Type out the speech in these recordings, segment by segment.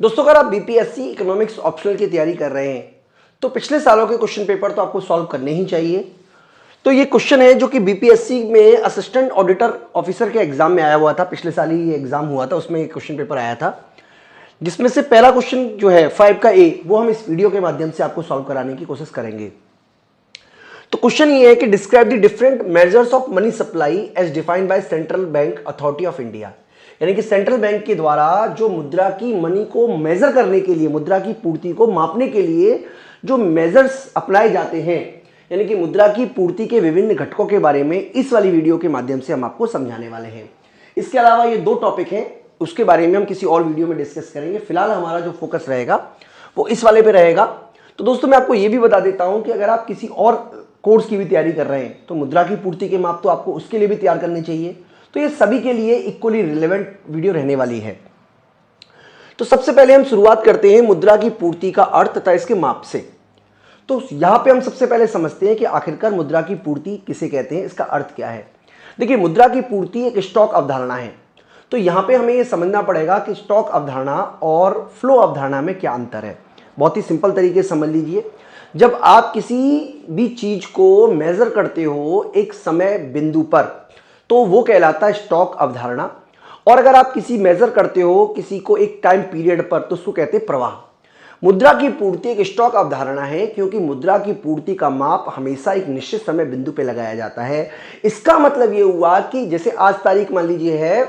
दोस्तों अगर आप बीपीएससी इकोनॉमिक्स ऑप्शनल की तैयारी कर रहे हैं तो पिछले सालों के क्वेश्चन पेपर तो आपको सॉल्व करने ही चाहिए। तो ये क्वेश्चन है जो कि बीपीएससी में असिस्टेंट ऑडिटर ऑफिसर के एग्जाम में आया हुआ था। पिछले साल ही ये एग्जाम हुआ था, उसमें एक क्वेश्चन पेपर आया था जिसमें से पहला क्वेश्चन जो है 5 का ए, वो हम इस वीडियो के माध्यम से आपको सॉल्व कराने की कोशिश करेंगे। तो क्वेश्चन ये है कि describe the different measures of money supply as defined by central bank authority of India. यानी कि सेंट्रल बैंक के द्वारा जो मुद्रा की मनी को मेजर करने के लिए, मुद्रा की पूर्ति को मापने के लिए जो मेजर्स अप्लाई जाते हैं, यानी कि मुद्रा की पूर्ति के विभिन्न घटकों के बारे में इस वाली वीडियो के माध्यम से हम आपको समझाने वाले हैं। इसके अलावा ये 2 टॉपिक हैं, उसके बारे में हम किसी और वीडियो में डिस्कस करेंगे। फिलहाल हमारा जो फोकस रहेगा वो इस वाले पे रहेगा। तो दोस्तों मैं आपको ये भी बता देता हूं कि अगर आप किसी और कोर्स की भी तैयारी कर रहे हैं तो मुद्रा की पूर्ति के माप तो आपको उसके लिए भी तैयार करने चाहिए। तो ये सभी के लिए इक्वली रिलेवेंट वीडियो रहने वाली है। तो सबसे पहले हम शुरुआत करते हैं मुद्रा की पूर्ति का अर्थ तथा इसके माप से। तो यहां पे हम सबसे पहले समझते हैं कि आखिरकार मुद्रा की पूर्ति किसे कहते हैं, इसका अर्थ क्या है। देखिए, मुद्रा की पूर्ति एक स्टॉक अवधारणा है। तो यहां पे हमें यह समझना पड़ेगा कि स्टॉक अवधारणा और फ्लो अवधारणा में क्या अंतर है। बहुत ही सिंपल तरीके से समझ लीजिए। जब आप किसी भी चीज को मेजर करते हो एक समय बिंदु पर तो वो कहलाता है स्टॉक अवधारणा, और अगर आप किसी मेजर करते हो किसी को एक टाइम पीरियड पर तो उसको कहते हैं प्रवाह। मुद्रा की पूर्ति एक स्टॉक अवधारणा है क्योंकि मुद्रा की पूर्ति का माप हमेशा एक निश्चित समय बिंदु पे लगाया जाता है। इसका मतलब ये हुआ कि जैसे आज तारीख मान लीजिए है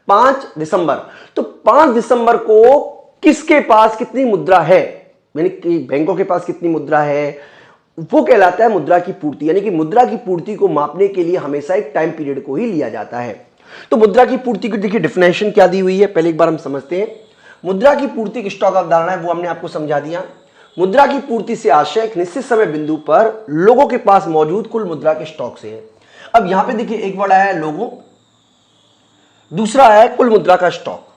5 दिसंबर, तो 5 दिसंबर को किसके पास कितनी मुद्रा है, यानी कि बैंकों के पास कितनी मुद्रा है, वो कहलाता है मुद्रा की पूर्ति। यानी कि मुद्रा की पूर्ति को मापने के लिए हमेशा एक टाइम पीरियड को ही लिया जाता है। तो मुद्रा की पूर्ति की देखिए डेफिनेशन क्या दी हुई है, पहले एक बार हम समझते हैं। मुद्रा की पूर्ति एक स्टॉक अवधारणा है, वो हमने आपको समझा दिया। मुद्रा की पूर्ति से आशय एक निश्चित समय बिंदु पर लोगों के पास मौजूद कुल मुद्रा के स्टॉक से है। अब यहां पे देखिए एक वर्ड आया है लोगों, दूसरा आया है कुल मुद्रा का स्टॉक।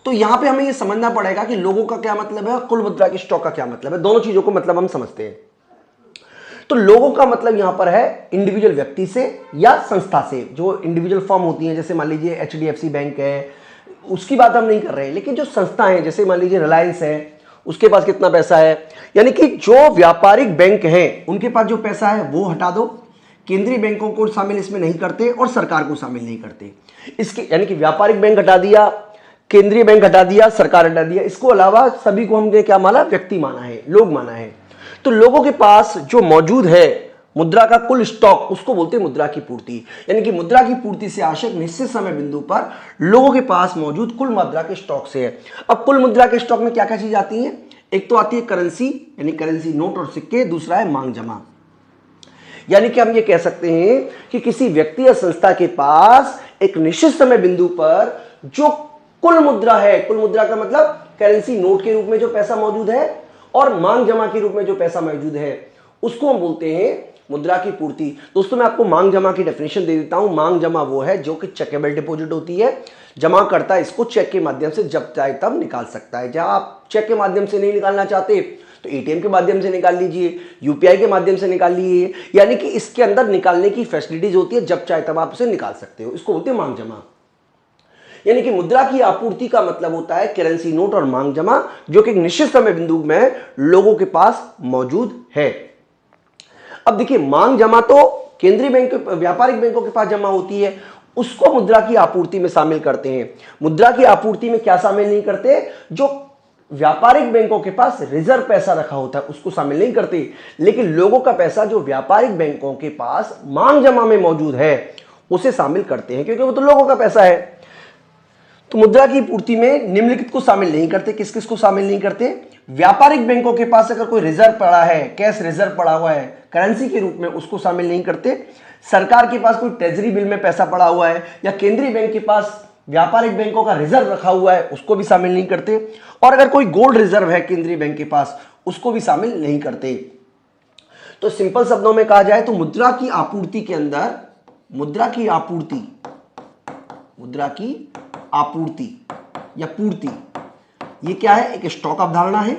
तो यहां पे हमें यह समझना पड़ेगा कि लोगों का क्या मतलब है और कुल मुद्रा के स्टॉक का क्या मतलब है। दोनों चीजों को मतलब हम समझते हैं। तो लोगों का मतलब यहां पर है इंडिविजुअल व्यक्ति से या संस्था से, जो इंडिविजुअल फर्म होती है, जैसे मान लीजिए एचडीएफसी बैंक है, उसकी बात हम नहीं कर रहे हैं। लेकिन जो संस्था है, जैसे मान लीजिए रिलायंस है, उसके पास कितना पैसा है, यानी कि जो व्यापारिक बैंक हैं उनके पास जो पैसा है वो हटा दो। केंद्रीय बैंकों को शामिल इसमें नहीं करते और सरकार को शामिल नहीं करते। इसके यानी कि व्यापारिक बैंक हटा दिया, केंद्रीय बैंक हटा दिया, सरकार हटा दिया, इसको अलावा सभी को हमने क्या माना, व्यक्ति माना है, लोग माना है। तो लोगों के पास जो मौजूद है मुद्रा का कुल स्टॉक, उसको बोलते हैं मुद्रा की पूर्ति। यानी कि मुद्रा की पूर्ति से आशय निश्चित समय बिंदु पर लोगों के पास मौजूद कुल मुद्रा के स्टॉक से है। अब कुल मुद्रा के स्टॉक में क्या क्या चीज आती है, एक तो आती है करेंसी, यानी करेंसी नोट और सिक्के, दूसरा है मांग जमा। यानी कि हम ये कह सकते हैं कि किसी व्यक्ति या संस्था के पास एक निश्चित समय बिंदु पर जो कुल मुद्रा है, कुल मुद्रा का मतलब करेंसी नोट के रूप में जो पैसा मौजूद है और मांग जमा के रूप में जो पैसा मौजूद है, उसको हम बोलते हैं मुद्रा की पूर्ति। दोस्तों मैं आपको मांग जमा की डेफिनेशन दे देता हूं। मांग जमा वो है जो कि चेकेबल डिपॉजिट होती है। जमा करता है इसको चेक के माध्यम से जब चाहे तब निकाल सकता है। जहां आप चेक के माध्यम से नहीं निकालना चाहते तो एटीएम के माध्यम से निकाल लीजिए, यूपीआई के माध्यम से निकाल लीजिए। यानी कि इसके अंदर निकालने की फैसिलिटीज होती है, जब चाहे तब आप उसे निकाल सकते हो। इसको बोलते हैं मांग जमा। यानी कि मुद्रा की आपूर्ति का मतलब होता है करेंसी नोट और मांग जमा, जो कि एक निश्चित समय बिंदु में लोगों के पास मौजूद है। अब देखिए, मांग जमा तो केंद्रीय बैंक, व्यापारिक बैंकों के पास जमा होती है, उसको मुद्रा की आपूर्ति में शामिल करते हैं। मुद्रा की आपूर्ति में क्या शामिल नहीं करते, जो व्यापारिक बैंकों के पास रिजर्व पैसा रखा होता है उसको शामिल नहीं करते। लेकिन लोगों का पैसा जो व्यापारिक बैंकों के पास मांग जमा में मौजूद है उसे शामिल करते हैं, क्योंकि वो तो लोगों का पैसा है। तो मुद्रा की पूर्ति में निम्नलिखित को शामिल नहीं करते। किस किस को शामिल नहीं करते, व्यापारिक बैंकों के पास अगर कोई रिजर्व पड़ा है, कैश रिजर्व पड़ा हुआ है करेंसी के रूप में, उसको शामिल नहीं करते। सरकार के पास कोई ट्रेजरी बिल में पैसा पड़ा हुआ है या केंद्रीय बैंक के पास व्यापारिक बैंकों का रिजर्व रखा हुआ है, उसको भी शामिल नहीं करते। और अगर कोई गोल्ड रिजर्व है केंद्रीय बैंक के पास, उसको भी शामिल नहीं करते। तो सिंपल शब्दों में कहा जाए तो मुद्रा की आपूर्ति के अंदर मुद्रा की आपूर्ति या पूर्ति, ये क्या है, एक स्टॉक अवधारणा है।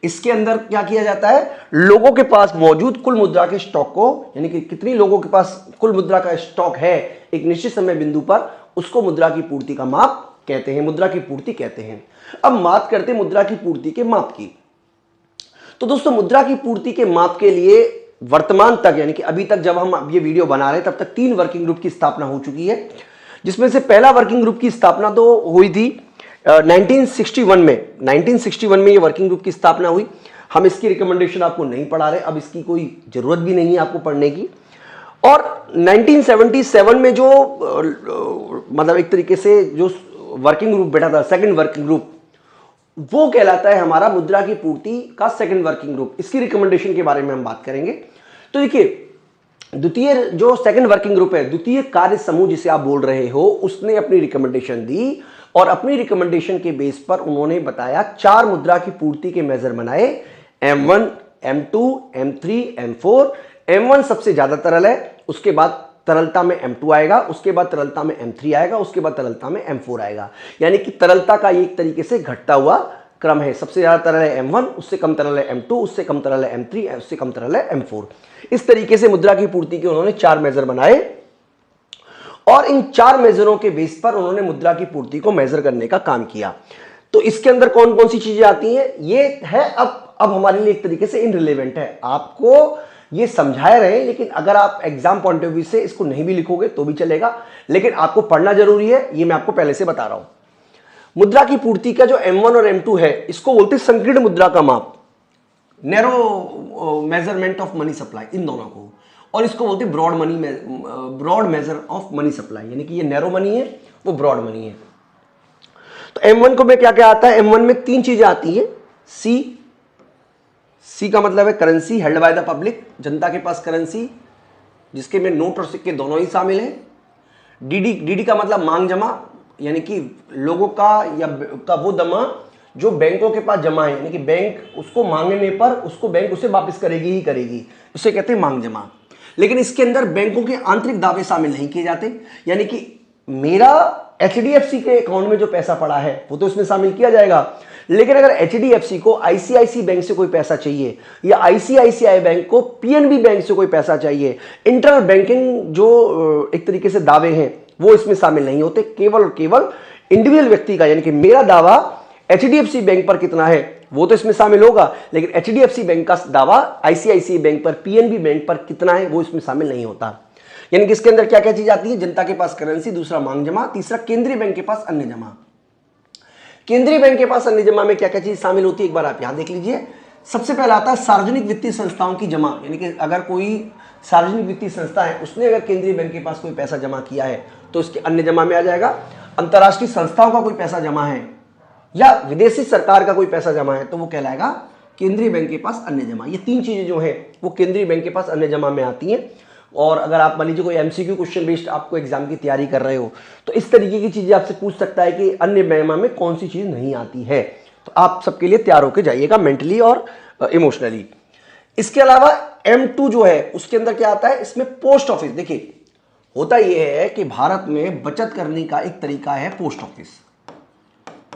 इसके अंदर क्या किया जाता है, लोगों के पास मौजूद कुल मुद्रा के स्टॉक को, यानी कि कितनी लोगों के पास कुल मुद्रा का स्टॉक है एक निश्चित समय बिंदु पर, उसको मुद्रा की पूर्ति का माप कहते हैं, मुद्रा की पूर्ति कहते हैं। अब बात करते हैं मुद्रा की पूर्ति के माप की। तो दोस्तों मुद्रा की पूर्ति के माप के लिए वर्तमान तक, यानी कि अभी तक जब हम अब ये वीडियो बना रहे हैं तब तक 3 वर्किंग ग्रुप की स्थापना हो चुकी है, जिसमें से पहला वर्किंग ग्रुप की स्थापना तो हुई थी 1961 में। 1961 में ये वर्किंग ग्रुप की स्थापना हुई। हम इसकी रिकमेंडेशन आपको नहीं पढ़ा रहे, अब इसकी कोई जरूरत भी नहीं है आपको पढ़ने की। और 1977 में जो मतलब एक तरीके से जो वर्किंग ग्रुप बैठा था, सेकंड वर्किंग ग्रुप, वो कहलाता है हमारा मुद्रा की पूर्ति का सेकंड वर्किंग ग्रुप। इसकी रिकमेंडेशन के बारे में हम बात करेंगे। तो देखिए, द्वितीय जो सेकंड वर्किंग ग्रुप है, द्वितीय कार्य समूह जिसे आप बोल रहे हो, उसने अपनी रिकमेंडेशन दी और अपनी रिकमेंडेशन के बेस पर उन्होंने बताया 4 मुद्रा की पूर्ति के मेजर बनाए, M1, M2, M3, M4। M1 सबसे ज्यादा तरल है, उसके बाद तरलता में M2 आएगा, उसके बाद तरलता में M3 आएगा, उसके बाद तरलता में M4 आएगा। यानी कि तरलता का एक तरीके से घटता हुआ क्रम है। सबसे ज्यादा तरल है M1, उससे कम तरल है M2, उससे कम तरल है M3, उससे कम तरल है M4। इस तरीके से मुद्रा की पूर्ति के उन्होंने 4 मेजर बनाए और इन 4 मेजरों के बेस पर उन्होंने मुद्रा की पूर्ति को मेजर करने का काम किया। तो इसके अंदर कौन कौन सी चीजें आती हैं, ये है अब हमारे लिए एक तरीके से इनरिलेवेंट है, आपको ये समझाए रहे, लेकिन अगर आप एग्जाम पॉइंट ऑफ व्यू से इसको नहीं भी लिखोगे तो भी चलेगा, लेकिन आपको पढ़ना जरूरी है, ये मैं आपको पहले से बता रहा हूं। मुद्रा की पूर्ति का जो M1 और M2 है, इसको बोलते हैं संकीर्ण मुद्रा का माप, narrow measurement of money supply, इन दोनों को। और इसको बोलते हैं broad measure of money supply, यानी कि ये नैरो मनी है, वो ब्रॉड मनी है। तो M1 को में क्या क्या आता है, M1 में 3 चीजें आती है। सी का मतलब है currency held by the public, जनता के पास करेंसी जिसके में नोट और सिक्के दोनों ही शामिल हैं। डीडी का मतलब मांग जमा, यानी कि लोगों का या का वो जमा जो बैंकों के पास जमा है, यानी कि बैंक उसको मांगने पर उसको बैंक उसे वापस करेगी ही करेगी, उसे कहते हैं मांग जमा। लेकिन इसके अंदर बैंकों के आंतरिक दावे शामिल नहीं किए जाते, यानी कि मेरा HDFC के अकाउंट में जो पैसा पड़ा है वो तो इसमें शामिल किया जाएगा, लेकिन अगर HDFC को ICICI बैंक से कोई पैसा चाहिए या ICICI बैंक को PNB बैंक से कोई पैसा चाहिए, इंटरनल बैंकिंग जो एक तरीके से दावे हैं वो इसमें शामिल नहीं होते। केवल और केवल इंडिविजुअल व्यक्ति का, यानी कि मेरा दावा HDFC बैंक पर कितना है वो तो इसमें शामिल होगा, लेकिन HDFC बैंक का दावा ICICI बैंक पर, PNB बैंक पर कितना है वो इसमें शामिल नहीं होता। यानी कि इसके अंदर क्या क्या चीज आती है, जनता के पास करेंसी, दूसरा मांग जमा, तीसरा केंद्रीय बैंक के पास अन्य जमा। केंद्रीय बैंक के पास अन्य जमा में क्या क्या चीज शामिल होती है एक बार आप यहां देख लीजिए। सबसे पहला आता है सार्वजनिक वित्तीय संस्थाओं की जमा, यानी कि अगर कोई सार्वजनिक वित्तीय संस्था है उसने अगर केंद्रीय बैंक के पास कोई पैसा जमा किया है तो उसके अन्य जमा में आ जाएगा। अंतर्राष्ट्रीय संस्थाओं का कोई पैसा जमा है या विदेशी सरकार का कोई पैसा जमा है तो वो कहलाएगा केंद्रीय बैंक के पास अन्य जमा। ये 3 चीजें जो है वो केंद्रीय बैंक के पास अन्य जमा में आती हैं। और अगर आप मान लीजिए कोई MCQ क्वेश्चन बेस्ड आपको एग्जाम की तैयारी कर रहे हो तो इस तरीके की चीजें आपसे पूछ सकता है कि अन्य जमा में कौन सी चीज नहीं आती है, तो आप सबके लिए तैयार होकर जाइएगा मेंटली और इमोशनली। इसके अलावा M2 जो है उसके अंदर क्या आता है, इसमें पोस्ट ऑफिस। देखिए होता यह है कि भारत में बचत करने का एक तरीका है पोस्ट ऑफिस।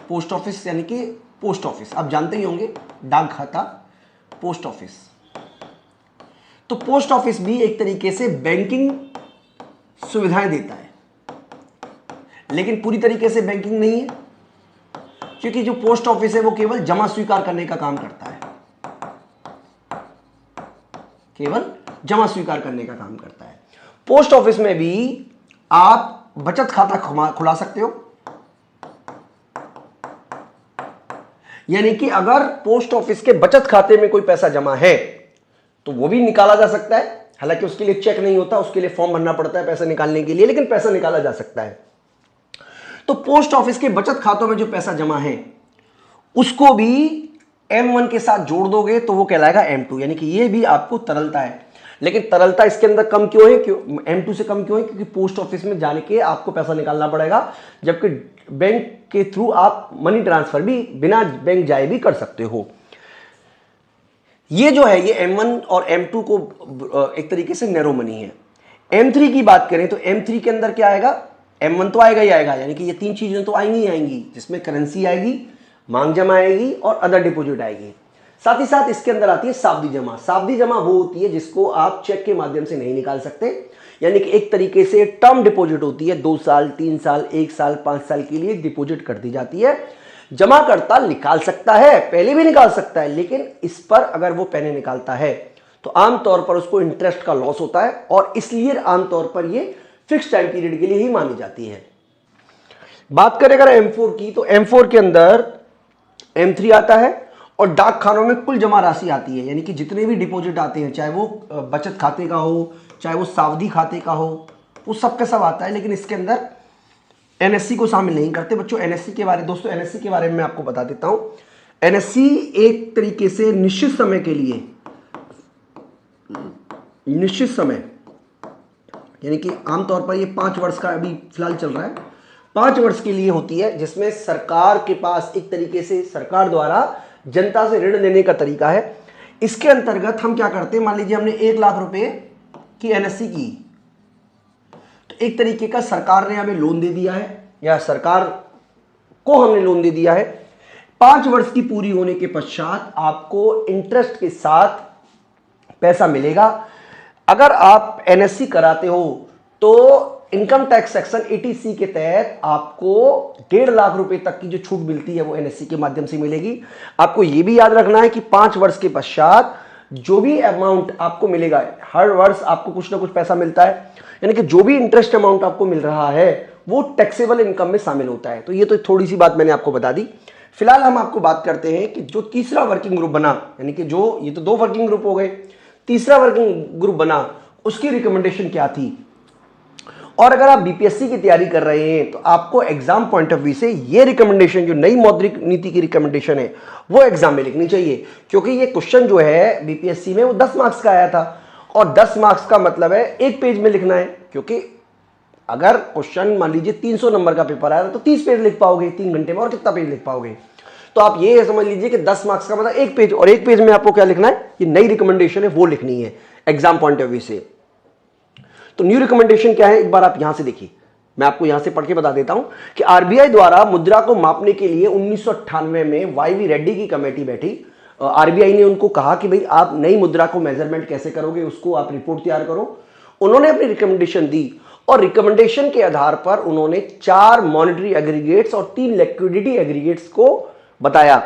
पोस्ट ऑफिस यानी कि पोस्ट ऑफिस आप जानते ही होंगे, डाक खाता, पोस्ट ऑफिस। तो पोस्ट ऑफिस भी एक तरीके से बैंकिंग सुविधाएं देता है, लेकिन पूरी तरीके से बैंकिंग नहीं है, क्योंकि जो पोस्ट ऑफिस है वो केवल जमा स्वीकार करने का काम करता है, केवल जमा स्वीकार करने का काम करता है। पोस्ट ऑफिस में भी आप बचत खाता खुला सकते हो, यानी कि अगर पोस्ट ऑफिस के बचत खाते में कोई पैसा जमा है तो वो भी निकाला जा सकता है। हालांकि उसके लिए चेक नहीं होता, उसके लिए फॉर्म भरना पड़ता है पैसा निकालने के लिए, लेकिन पैसा निकाला जा सकता है। तो पोस्ट ऑफिस के बचत खातों में जो पैसा जमा है उसको भी M1 के साथ जोड़ दोगे तो वो कहलाएगा M2, यानी कि ये भी आपको तरलता है। लेकिन तरलता इसके अंदर कम क्यों है, M2 से कम क्यों है, क्योंकि पोस्ट ऑफिस में जाने के आपको पैसा निकालना पड़ेगा, जबकि बैंक के थ्रू आप मनी ट्रांसफर भी बिना बैंक जाए भी कर सकते हो। ये जो है ये M1 और M2 को एक तरीके से नैरो मनी है। M3 की बात करें तो M3 के अंदर क्या आएगा, M1 तो आएगा ही आएगा, यानी कि ये 3 चीजें तो आएंगी ही आएंगी, जिसमें करेंसी आएगी, मांग जमा आएगी और अदर डिपॉजिट आएगी। साथ ही साथ इसके अंदर आती है सावधि जमा। सावधि जमा वो होती है जिसको आप चेक के माध्यम से नहीं निकाल सकते, यानी कि एक तरीके से टर्म डिपॉजिट होती है, 2 साल 3 साल 1 साल 5 साल के लिए डिपॉजिट कर दी जाती है। जमाकर्ता निकाल सकता है, पहले भी निकाल सकता है, लेकिन इस पर अगर वो पहले निकालता है तो आमतौर पर उसको इंटरेस्ट का लॉस होता है और इसलिए आमतौर पर ये फिक्स टाइम पीरियड के लिए ही मानी जाती है। बात करें अगर M4 की, तो M4 के अंदर M3 आता है और डाक खानों में कुल जमा राशि आती है, यानी कि जितने भी डिपॉजिट आते हैं, चाहे वो बचत खाते का हो, चाहे वो सावधि खाते का हो, वो सब का सब आता है। लेकिन इसके अंदर NSC को शामिल नहीं करते बच्चों। NSC के बारे दोस्तों NSC के बारे में मैं आपको बता देता हूं। NSC एक तरीके से निश्चित समय के लिए, निश्चित समय यानी कि आमतौर पर ये 5 वर्ष का अभी फिलहाल चल रहा है, 5 वर्ष के लिए होती है, जिसमें सरकार के पास एक तरीके से सरकार द्वारा जनता से ऋण लेने का तरीका है। इसके अंतर्गत हम क्या करते हैं, मान लीजिए हमने 1 लाख रुपए की NSC की, तो एक तरीके का सरकार ने हमें लोन दे दिया है या सरकार को हमने लोन दे दिया है। 5 वर्ष की पूरी होने के पश्चात आपको इंटरेस्ट के साथ पैसा मिलेगा। अगर आप NSC कराते हो तो इनकम टैक्स सेक्शन 80C के तहत आपको 1.5 लाख रुपए तक की जो छूट मिलती है वो NSC के माध्यम से मिलेगी। आपको यह भी याद रखना है कि 5 वर्ष के पश्चात जो भी अमाउंट आपको मिलेगा, हर वर्ष आपको कुछ ना कुछ पैसा मिलता है, यानी कि जो भी इंटरेस्ट अमाउंट आपको मिल रहा है वो टैक्सेबल इनकम में शामिल होता है। तो ये तो थोड़ी सी बात मैंने आपको बता दी। फिलहाल हम आपको बात करते हैं कि जो तीसरा वर्किंग ग्रुप बना, यानी कि जो ये तो 2 वर्किंग ग्रुप हो गए, तीसरा वर्किंग ग्रुप बना, उसकी रिकमेंडेशन क्या थी। और अगर आप बीपीएससी की तैयारी कर रहे हैं तो आपको एग्जाम पॉइंट ऑफ व्यू से ये रिकमेंडेशन, जो नई मौद्रिक नीति की रिकमेंडेशन है, वो एग्जाम में लिखनी चाहिए, क्योंकि ये क्वेश्चन जो है बीपीएससी में वो 10 मार्क्स का आया था और 10 मार्क्स का मतलब है 1 पेज में लिखना है। क्योंकि अगर क्वेश्चन मान लीजिए 300 नंबर का पेपर आया तो 30 पेज लिख पाओगे 3 घंटे में, और कितना पेज लिख पाओगे। तो आप ये समझ लीजिए कि 10 मार्क्स का मतलब 1 पेज, और 1 पेज में आपको क्या लिखना है, ये नई रिकमेंडेशन है वो लिखनी है एग्जाम पॉइंट ऑफ व्यू से। तो न्यू रिकमेंडेशन क्या है, एक बार आप यहां से देखिए, मैं आपको यहां से पढ़ के बता देता हूं कि आरबीआई द्वारा मुद्रा को मापने के लिए 1998 में वाईवी रेड्डी की कमेटी बैठी। आरबीआई ने उनको कहा कि भाई आप नई मुद्रा को मेजरमेंट कैसे करोगे, उसको आप रिपोर्ट तैयार करो। उन्होंने अपनी रिकमेंडेशन दी और रिकमेंडेशन के आधार पर उन्होंने 4 मॉनेटरी एग्रीगेट्स और 3 लिक्विडिटी एग्रीगेट्स को बताया।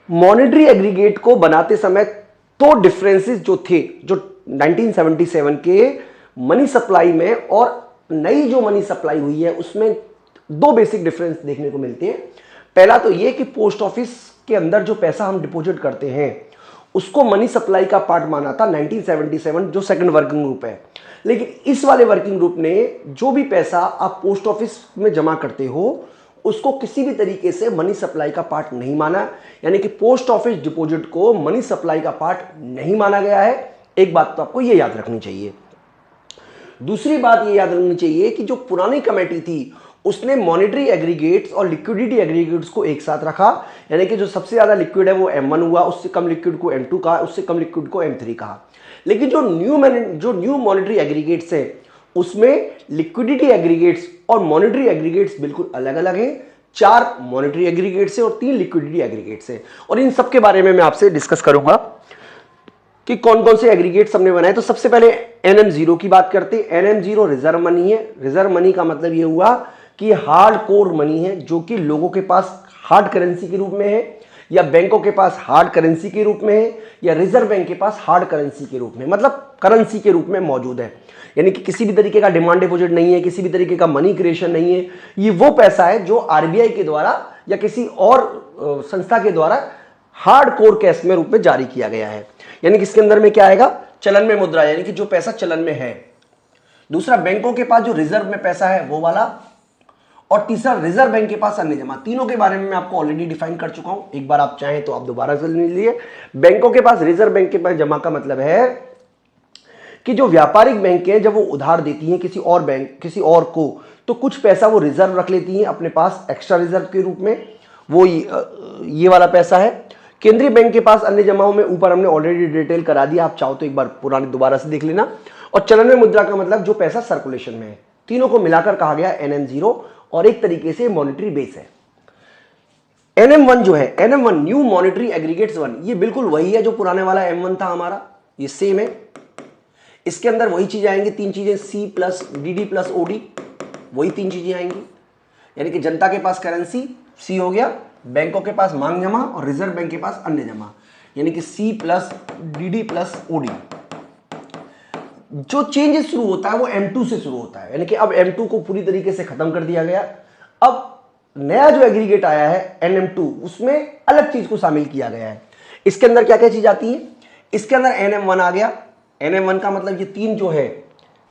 मॉनेटरी एग्रीगेट को बनाते समय 2 डिफरेंसेस जो थे, जो 1977 के मनी सप्लाई में और नई जो मनी सप्लाई हुई है उसमें 2 बेसिक डिफरेंस देखने को मिलते हैं। पहला तो ये कि पोस्ट ऑफिस के अंदर जो पैसा हम डिपॉजिट करते हैं उसको मनी सप्लाई का पार्ट माना था 1977, जो सेकंड वर्किंग ग्रुप है। लेकिन इस वाले वर्किंग ग्रुप ने जो भी पैसा आप पोस्ट ऑफिस में जमा करते हो उसको किसी भी तरीके से मनी सप्लाई का पार्ट नहीं माना, यानी कि पोस्ट ऑफिस डिपॉजिट को मनी सप्लाई का पार्ट नहीं माना गया है। एक बात तो आपको यह याद रखनी चाहिए। दूसरी बात ये याद रखनी चाहिए कि जो पुरानी कमेटी थी उसने मॉनेटरी एग्रीगेट्स और लिक्विडिटी एग्रीगेट्स को एक साथ रखा, यानी कि जो सबसे ज्यादा लिक्विड है वो M1 हुआ, उससे कम लिक्विड को M2 कहा, उससे कम लिक्विड को M3 कहा। लेकिन जो न्यू मॉनेटरी एग्रीगेट्स है उसमें लिक्विडिटी एग्रीगेट्स और मॉनेटरी एग्रीगेट्स बिल्कुल अलग अलग है। 4 मॉनेटरी एग्रीगेट्स है और 3 लिक्विडिटी एग्रीगेट्स है, और इन सब के बारे में मैं आपसे डिस्कस करूंगा कि कौन कौन से एग्रीगेट्स हमने बनाए। तो सबसे पहले NM0 की बात करते हैं। NM0 रिजर्व मनी है। रिजर्व मनी का मतलब ये हुआ कि हार्ड कोर मनी है, जो कि लोगों के पास हार्ड करेंसी के रूप में है, या बैंकों के पास हार्ड करेंसी के रूप में है, या रिजर्व बैंक के पास हार्ड करेंसी के रूप में, मतलब करेंसी के रूप में मौजूद है। यानी कि किसी भी तरीके का डिमांड डिपॉजिट नहीं है, किसी भी तरीके का मनी क्रिएशन नहीं है। ये वो पैसा है जो आरबीआई के द्वारा या किसी और संस्था के द्वारा हार्ड कोर कैश में रूप में जारी किया गया है। यानी कि इसके अंदर में क्या आएगा, चलन में मुद्रा, यानी कि जो पैसा चलन में है। दूसरा, बैंकों के पास जो रिजर्व में पैसा है वो वाला, और तीसरा रिजर्व बैंक के पास अन्य जमा। तीनों के बारे में मैं आपको ऑलरेडी डिफाइन कर चुका हूं, एक बार आप चाहें तो आप दोबारा सुन लीजिए। बैंकों के पास, रिजर्व बैंक के पास जमा का मतलब है कि जो व्यापारिक बैंक हैं जब वो उधार देती हैं किसी और बैंक, किसी और को, तो कुछ पैसा वो रिजर्व रख लेती हैं अपने पास एक्स्ट्रा रिजर्व के रूप में, वो ये वाला पैसा है। केंद्रीय बैंक के पास अन्य जमाओं में ऊपर हमने ऑलरेडी डिटेल करा दिया, आप चाहो तो एक बार पुरानी दोबारा से देख लेना। और चलन में मुद्रा का मतलब जो पैसा सर्कुलेशन में है। तीनों को मिलाकर कहा गया NM0, और एक तरीके से मॉनेटरी बेस है। NM1 जो है, NM1 न्यू मॉनिटरी एग्रीगेट्स 1, ये बिल्कुल वही है जो पुराने वाला M1 था हमारा, ये सेम है। इसके अंदर वही चीजें आएंगी, तीन चीजें, C plus DD plus OD, वही तीन चीजें आएंगी। यानी कि जनता के पास करेंसी C हो गया, बैंकों के पास मांग जमा और रिजर्व बैंक के पास अन्य जमा, यानी कि C plus DD plus OD। जो चेंजेस शुरू होता है वो M2 से शुरू होता है, यानी कि अब M2 को पूरी तरीके से खत्म कर दिया गया। अब नया जो एग्रीगेट आया है NM2, उसमें अलग चीज को शामिल किया गया है। इसके अंदर क्या क्या चीज आती है, इसके अंदर NM1 आ गया। NM1 का मतलब ये तीन जो है,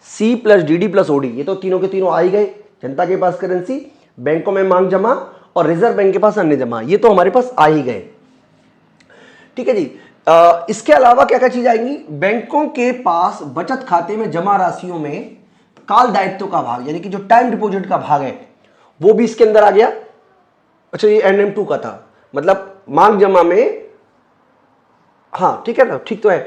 C plus DD plus OD, ये तो तीनों के तीनों आ ही गए। जनता के पास करेंसी, बैंकों में मांग जमा और रिजर्व बैंक के पास अन्य जमा, ये तो हमारे पास आ ही गए। ठीक है जी। इसके अलावा क्या क्या चीज आएंगी, बैंकों के पास बचत खाते में जमा राशियों में काल दायित्व का भाग, यानी कि जो टाइम डिपॉजिट का भाग है वो भी इसके अंदर आ गया। अच्छा, ये NM2 का था, मतलब मांग जमा में, हाँ ठीक है ना, ठीक तो है।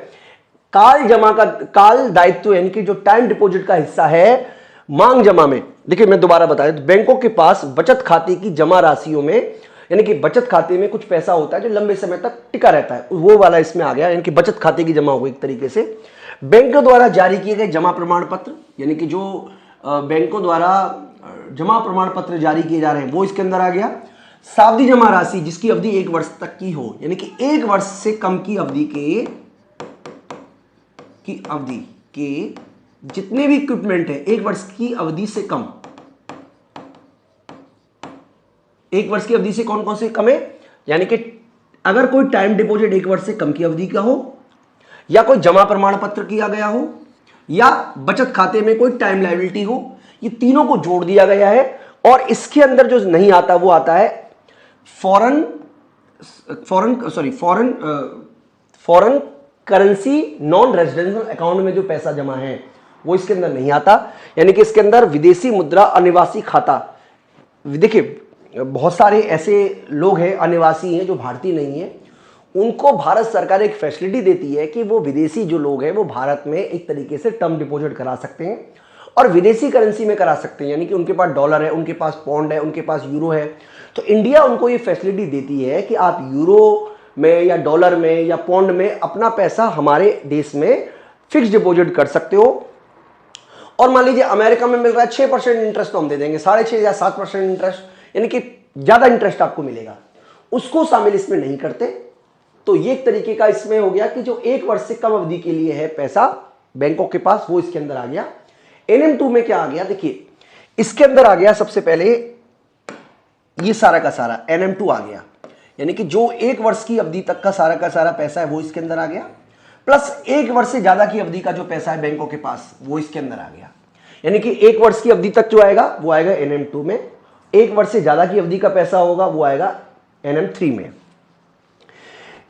काल जमा का, काल दायित्व यानी कि जो टाइम डिपॉजिट का हिस्सा है मांग जमा में, देखिए मैं दोबारा बता दूं, बैंकों के पास बचत खाते की जमा राशियों में, यानी कि बचत खाते में कुछ पैसा होता है जो लंबे समय तक टिका रहता है, वो वाला इसमें आ गया, यानी कि बचत खाते की जमा हो गई एक तरीके से। बैंकों द्वारा जारी किए गए जमा प्रमाण पत्र, यानी कि जो बैंकों द्वारा जमा प्रमाण पत्र जारी किए जा रहे हैं वो इसके अंदर आ गया। सावधि जमा राशि जिसकी अवधि 1 वर्ष तक की हो, यानी कि 1 वर्ष से कम की अवधि के जितने भी इक्विपमेंट है, 1 वर्ष की अवधि से कम, 1 वर्ष की अवधि से कौन कौन से कम है, यानी कि अगर कोई टाइम डिपॉजिट 1 वर्ष से कम की अवधि का हो, या कोई जमा प्रमाण पत्र किया गया हो, या बचत खाते में कोई टाइम लायबिलिटी हो, ये तीनों को जोड़ दिया गया है। और इसके अंदर जो नहीं आता वो आता है foreign currency non residential account में जो पैसा जमा है वो इसके अंदर नहीं आता, यानी कि इसके अंदर विदेशी मुद्रा अनिवासी खाता। देखिए बहुत सारे ऐसे लोग हैं अनिवासी हैं जो भारतीय नहीं है, उनको भारत सरकार एक फैसिलिटी देती है कि वो विदेशी जो लोग हैं वो भारत में एक तरीके से टर्म डिपॉजिट करा सकते हैं और विदेशी करेंसी में करा सकते हैं, यानी कि उनके पास डॉलर है, उनके पास पौंड है, उनके पास यूरो है, तो इंडिया उनको ये फैसिलिटी देती है कि आप यूरो में या डॉलर में या पौंड में अपना पैसा हमारे देश में फिक्स डिपॉजिट कर सकते हो। और मान लीजिए अमेरिका में मिल रहा है 6% इंटरेस्ट, तो हम दे देंगे 6.5 या 7% इंटरेस्ट, यानी कि ज्यादा इंटरेस्ट आपको मिलेगा, उसको शामिल इसमें नहीं करते। तो ये एक तरीके का इसमें हो गया कि जो 1 वर्ष से कम अवधि के लिए है पैसा बैंकों के पास, वो इसके अंदर आ गया। NM2 में क्या आ गया, देखिए इसके अंदर आ गया सबसे पहले ये सारा का सारा NM2 आ गया, यानी कि जो 1 वर्ष की अवधि तक का सारा पैसा है वो इसके अंदर आ गया, प्लस 1 वर्ष से ज्यादा की अवधि का जो पैसा है बैंकों के पास वो इसके अंदर आ गया, यानी कि 1 वर्ष की अवधि तक जो आएगा वो आएगा NM2 में, 1 वर्ष से ज्यादा की अवधि का पैसा होगा वो आएगा NM3 में।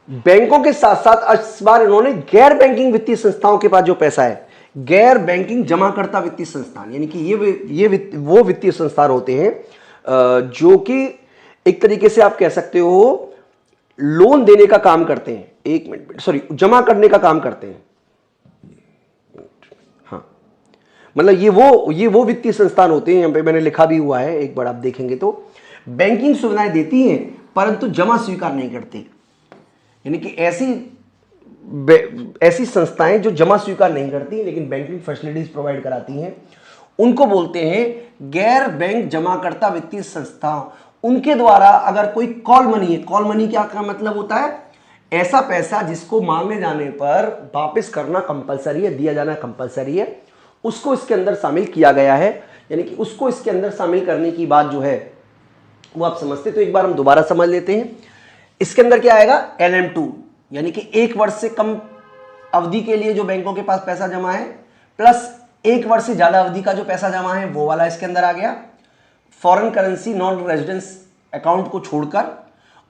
बैंकों के साथ साथ इस बार इन्होंने गैर बैंकिंग वित्तीय संस्थाओं के पास जो पैसा है, गैर बैंकिंग जमाकर्ता वित्तीय संस्थान, यानी कि वो वित्तीय संस्थान होते हैं जो कि एक तरीके से आप कह सकते हो लोन देने का काम करते हैं, एक मिनट सॉरी, जमा करने का काम करते हैं। हाँ, मतलब ये वो वित्तीय संस्थान होते हैं, यहाँ पे मैंने लिखा भी हुआ है, एक बार आप देखेंगे तो बैंकिंग सुविधाएं देती हैं परंतु जमा स्वीकार नहीं करती, यानी कि ऐसी संस्थाएं जो जमा स्वीकार नहीं करती लेकिन बैंकिंग फैसिलिटीज प्रोवाइड कराती हैं, उनको बोलते हैं गैर बैंक जमाकर्ता वित्तीय संस्था। उनके द्वारा अगर कोई कॉल मनी है, कॉल मनी क्या मतलब होता है, ऐसा पैसा जिसको मांगने जाने पर वापस करना कंपलसरी है, दिया जाना कंपलसरी है, उसको इसके अंदर शामिल किया गया है, यानी कि उसको इसके अंदर शामिल करने की बात जो है वो आप समझते। तो एक बार हम दोबारा समझ लेते हैं। इसके अंदर क्या आएगा, NM2, यानी कि 1 वर्ष से कम अवधि के लिए जो बैंकों के पास पैसा जमा है, प्लस 1 वर्ष से ज्यादा अवधि का जो पैसा जमा है वो वाला इसके अंदर आ गया, foreign currency non residence account को छोड़कर,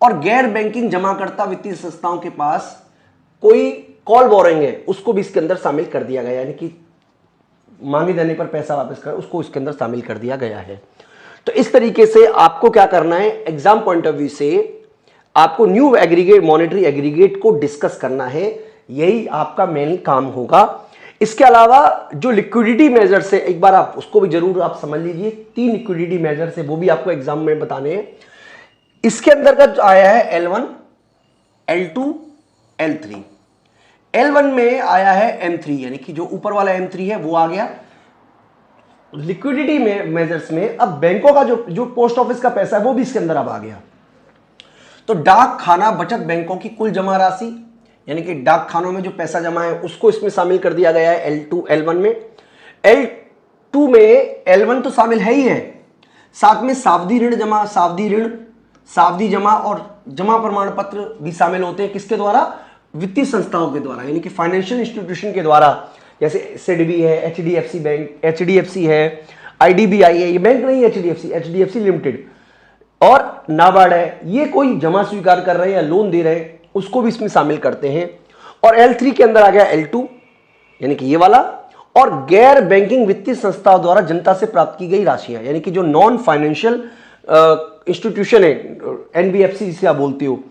और गैर बैंकिंग जमाकर्ता वित्तीय संस्थाओं के पास कोई कॉल बोरिंग है उसको भी इसके अंदर शामिल कर दिया गया, यानी कि मांगे जाने पर पैसा वापस कर उसको इसके अंदर शामिल कर दिया गया है। तो इस तरीके से आपको क्या करना है, एग्जाम पॉइंट ऑफ व्यू से आपको न्यू एग्रीगेट मॉनेटरी एग्रीगेट को डिस्कस करना है, यही आपका मेन काम होगा। इसके अलावा जो लिक्विडिटी मेजर्स है एक बार आप उसको भी जरूर आप समझ लीजिए, 3 लिक्विडिटी मेजर्स है वो भी आपको एग्जाम में बताने हैं। इसके अंदर का जो आया है L1, L2, L3। L1 में आया है M3, यानी कि जो ऊपर वाला M3 है वो आ गया लिक्विडिटी में मेजर्स में। अब बैंकों का जो पोस्ट ऑफिस का पैसा है वो भी इसके अंदर अब आ गया। तो डाक खाना बचत बैंकों की कुल जमा राशि, यानी कि डाक खानों में जो पैसा जमा है उसको इसमें शामिल कर दिया गया है L2, L1 में। L2 में L1 तो शामिल है ही है, साथ में सावधि ऋण जमा, सावधि जमा और जमा प्रमाण पत्र भी शामिल होते हैं। किसके द्वारा? वित्तीय संस्थाओं के द्वारा, यानी कि फाइनेंशियल इंस्टीट्यूशन के द्वारा, जैसे सिडबी है, HDFC बैंक, HDFC है, IDBI है, ये बैंक नहीं है HDFC लिमिटेड, और नाबार्ड है। ये कोई जमा स्वीकार कर रहे हैं या लोन दे रहे हैं उसको भी इसमें शामिल करते हैं। और L3 के अंदर आ गया L2, यानी कि ये वाला, और गैर बैंकिंग वित्तीय संस्थाओं द्वारा जनता से प्राप्त की गई राशियां, यानी कि जो नॉन फाइनेंशियल इंस्टीट्यूशन है, NBFC जिसे आप बोलते हो,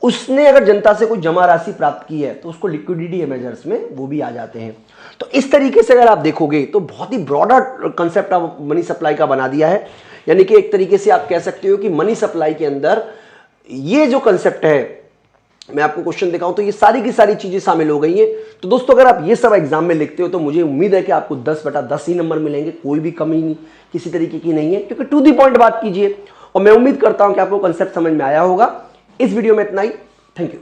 उसने अगर जनता से कोई जमा राशि प्राप्त की है तो उसको लिक्विडिटी मेजर्स में वो भी आ जाते हैं। तो इस तरीके से अगर आप देखोगे तो बहुत ही broader concept of money supply का बना दिया है। यानी कि एक तरीके से आप कह सकते हो कि मनी सप्लाई के अंदर ये जो कंसेप्ट है, मैं आपको क्वेश्चन दिखाऊं तो ये सारी की सारी चीजें शामिल हो गई हैं। तो दोस्तों अगर आप ये सब एग्जाम में लिखते हो तो मुझे उम्मीद है कि आपको 10/10 ही नंबर मिलेंगे, कोई भी कमी नहीं किसी तरीके की नहीं है, क्योंकि टू दी पॉइंट बात कीजिए। और मैं उम्मीद करता हूं कि आपको कंसेप्ट समझ में आया होगा। इस वीडियो में इतना ही। Thank you.